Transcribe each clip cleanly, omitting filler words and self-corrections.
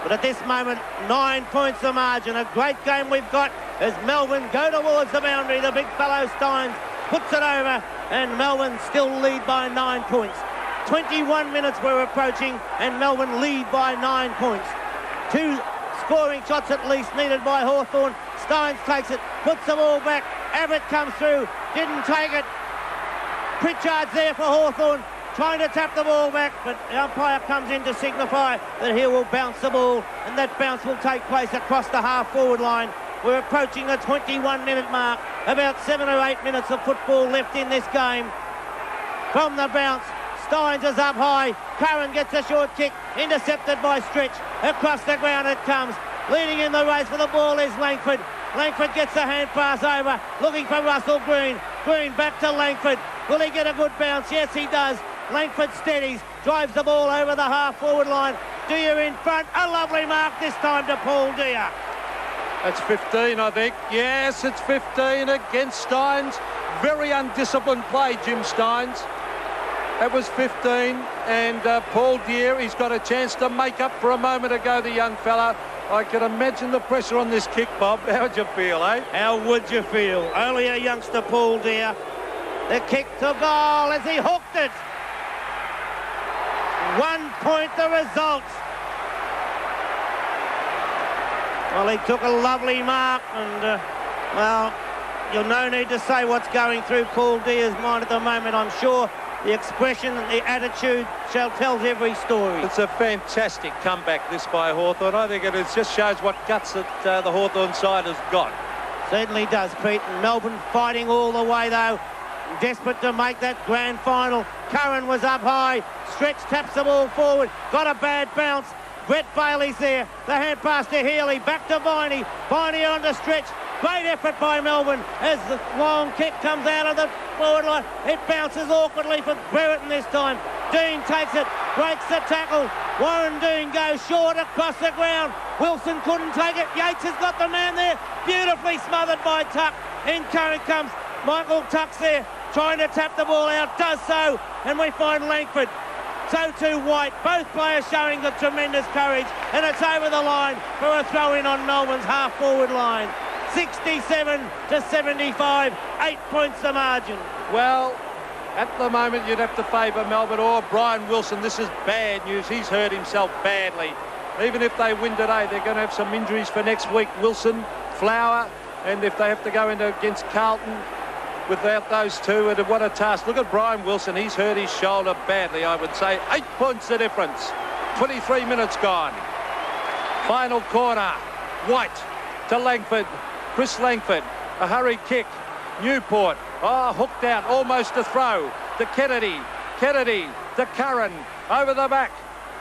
But at this moment, 9 points the margin. A great game we've got as Melbourne go towards the boundary. The big fellow Steins puts it over, and Melbourne still lead by 9 points. 21 minutes we're approaching, and Melbourne lead by 9 points. 2 scoring shots at least needed by Hawthorn. Steins takes it, puts the ball back. Abbott comes through, didn't take it. Pritchard's there for Hawthorn, trying to tap the ball back, but the umpire comes in to signify that he will bounce the ball, and that bounce will take place across the half-forward line. We're approaching the 21-minute mark. About 7 or 8 minutes of football left in this game. From the bounce, Steins is up high. Curran gets a short kick, intercepted by Stretch. Across the ground it comes. Leading in the race for the ball is Langford. Langford gets the hand pass over, looking for Russell Green. Green back to Langford. Will he get a good bounce? Yes, he does. Langford steadies, drives the ball over the half-forward line. Deer in front. A lovely mark this time to Paul Deer. That's 15, I think. Yes, it's 15 against Steins. Very undisciplined play, Jim Steins. That was 15, and Paul Deer, he's got a chance to make up for a moment ago, the young fella. I can imagine the pressure on this kick, Bob. How would you feel, eh? How would you feel? Only a youngster, Paul Deer. The kick to goal as he hooked it. 1 point the result. Well, he took a lovely mark, and, well, you'll no need to say what's going through Paul Deer's mind at the moment. I'm sure the expression and the attitude tells every story. It's a fantastic comeback, this by Hawthorn. I think it just shows what guts that the Hawthorn side has got. Certainly does, Pete. And Melbourne fighting all the way, though. Desperate to make that grand final. Curran was up high. Stretch taps the ball forward. Got a bad bounce. Brett Bailey's there. The hand pass to Healy. Back to Viney. Viney on the Stretch. Great effort by Melbourne as the long kick comes out of the forward line. It bounces awkwardly for Brereton this time. Dean takes it, breaks the tackle. Warren Dean goes short across the ground. Wilson couldn't take it. Yates has got the man there. Beautifully smothered by Tuck. In current comes Michael Tuck's there, trying to tap the ball out. Does so, and we find Langford. So too White. Both players showing the tremendous courage, and it's over the line for a throw-in on Melbourne's half-forward line. 67 to 75, 8 points the margin. Well, at the moment you'd have to favour Melbourne or Brian Wilson. This is bad news. He's hurt himself badly. Even if they win today, they're going to have some injuries for next week. Wilson, Flower, and if they have to go into against Carlton without those two, and what a task. Look at Brian Wilson. He's hurt his shoulder badly, I would say. 8 points the difference. 23 minutes gone. Final corner. White to Langford. Chris Langford, a hurried kick. Newport, hooked out, almost a throw. To Kennedy, Kennedy to Curran, over the back.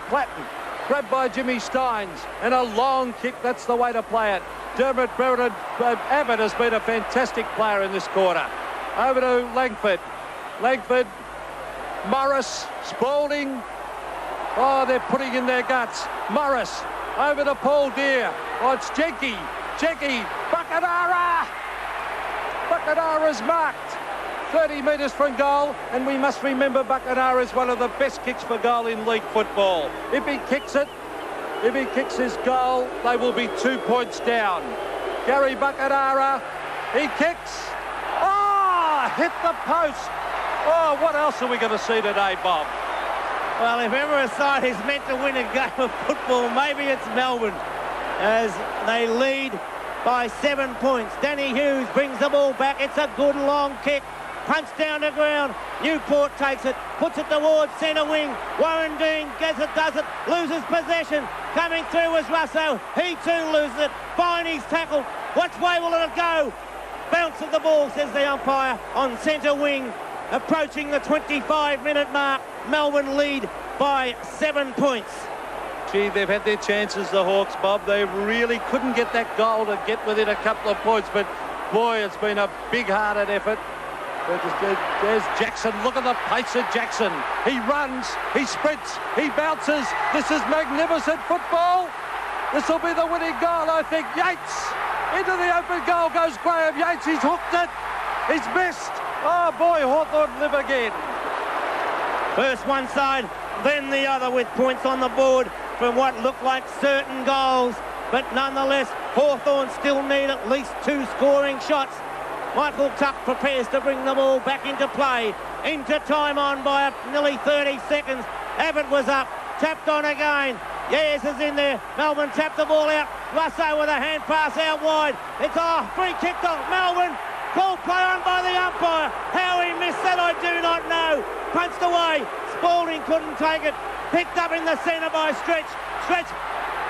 Platten, grabbed by Jimmy Steins, and a long kick. That's the way to play it. Dermot Brereton, Abbott has been a fantastic player in this quarter. Over to Langford. Langford, Morris, Spalding. Oh, they're putting in their guts. Morris, over to Paul Deer. Oh, it's Jenke. Jenke, Buckenara! Buckenara's marked 30 metres from goal, and we must remember Buckenara is one of the best kicks for goal in league football. If he kicks it, if he kicks his goal, they will be 2 points down. Gary Buckenara, he kicks. Oh, hit the post. Oh, what else are we going to see today, Bob? Well, if ever a side is meant to win a game of football, maybe it's Melbourne, as they lead by 7 points. Danny Hughes brings the ball back. It's a good long kick. Punch down the ground. Newport takes it, puts it towards centre wing. Warren Dean gets it, does it, loses possession. Coming through was Russo. He too loses it. Viney's tackled. Which way will it go? Bounce of the ball, says the umpire, on centre wing. Approaching the 25-minute mark. Melbourne lead by 7 points. Gee, they've had their chances, the Hawks, Bob. They really couldn't get that goal to get within a couple of points, but boy, it's been a big-hearted effort. There's Jackson. Look at the pace of Jackson. He runs, he sprints, he bounces. This is magnificent football. This will be the winning goal, I think. Yates, into the open goal goes Graham Yates. He's hooked it. He's missed. Oh, boy, Hawthorn live again. First one side, then the other with points on the board. from what looked like certain goals. But nonetheless, Hawthorn still need at least 2 scoring shots. Michael Tuck prepares to bring the ball back into play. Into time on by nearly 30 seconds. Abbott was up, tapped on again. Yes is in there. Melbourne tapped the ball out. Russo with a hand pass out wide. It's a free kick off Melbourne. Call play on by the umpire. How he missed that, I do not know. Punched away. Spalding couldn't take it. Picked up in the centre by Stretch. Stretch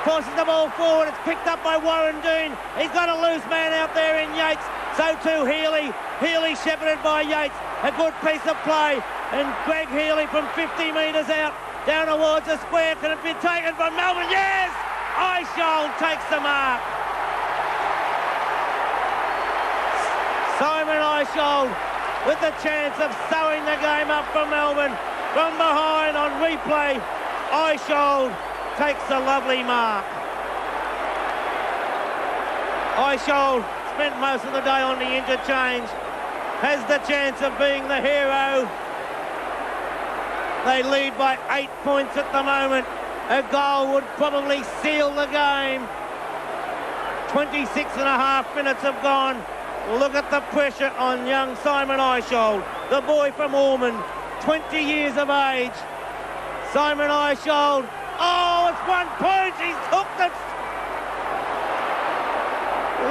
forces the ball forward. It's picked up by Warren Dean. He's got a loose man out there in Yates. So too Healy. Healy shepherded by Yates. A good piece of play. And Greg Healy from 50 metres out. Down towards the square. Can it be taken from Melbourne? Yes! Eichhold takes the mark. Simon Eichhold with the chance of sewing the game up for Melbourne. From behind on replay, Eichhold takes a lovely mark. Eichhold spent most of the day on the interchange. Has the chance of being the hero. They lead by 8 points at the moment. A goal would probably seal the game. 26 and a half minutes have gone. Look at the pressure on young Simon Eichhold, the boy from Ormond, 20 years of age. Simon Eichhold, oh, it's 1 point, he's hooked it.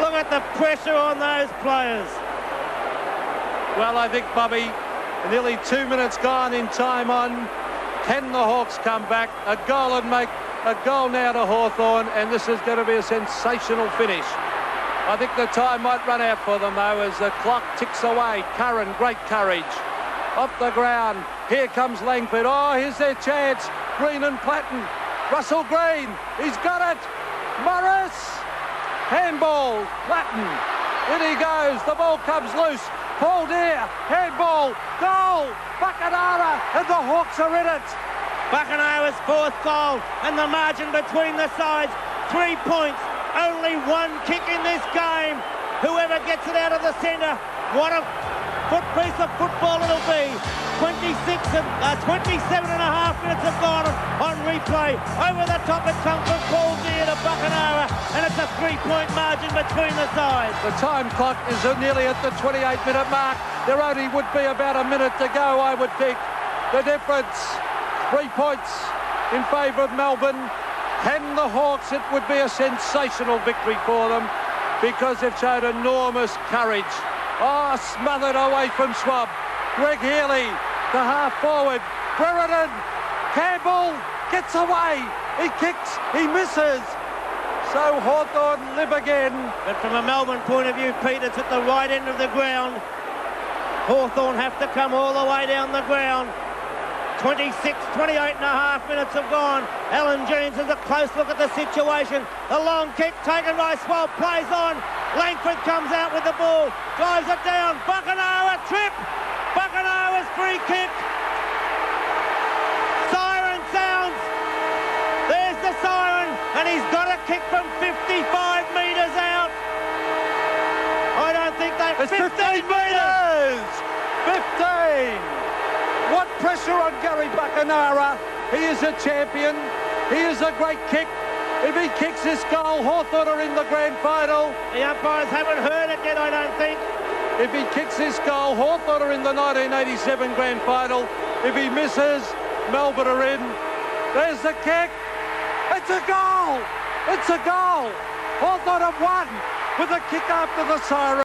Look at the pressure on those players. Well, I think, Bobby, nearly 2 minutes gone in time on. Can the Hawks come back? A goal and make a goal now to Hawthorn, and this is going to be a sensational finish. I think the time might run out for them, though, as the clock ticks away. Curran, great courage. Off the ground. Here comes Langford. Oh, here's their chance. Green and Platten. Russell Green. He's got it. Morris. Handball. Platten. In he goes. The ball comes loose. Paul Deere. Handball. Goal. Buckenara. And the Hawks are in it. Buckenara's 4th goal. And the margin between the sides. 3 points. Only 1 kick in this game. Whoever gets it out of the centre, what a piece of football it'll be. 27 and a half minutes have gone on replay. Over the top it comes from Paul Deere to Buckenara, and it's a 3-point margin between the sides. The time clock is nearly at the 28-minute mark. There only would be about a minute to go, I would think. The difference, 3 points in favour of Melbourne. Can the Hawks? It would be a sensational victory for them because they've shown enormous courage. Oh, smothered away from Schwab. Greg Healy, the half forward. Brereton, Campbell gets away. He kicks, he misses. So Hawthorn live again. But from a Melbourne point of view, Pete, it's at the right end of the ground. Hawthorn have to come all the way down the ground. 28 and a half minutes have gone. Alan Jeans has a close look at the situation. The long kick taken by Swab, plays on. Langford comes out with the ball, drives it down. Buckenara trip. Buckenara's free kick. Siren sounds. There's the siren, and he's got a kick from 55 metres out. I don't think they... It's 15 metres! 15! What pressure on Gary Buckenara. He is a champion. He is a great kick. If he kicks this goal, Hawthorn are in the grand final. The umpires haven't heard it yet, I don't think. If he kicks this goal, Hawthorn are in the 1987 grand final. If he misses, Melbourne are in. There's the kick. It's a goal. It's a goal. Hawthorn have won with a kick after the siren.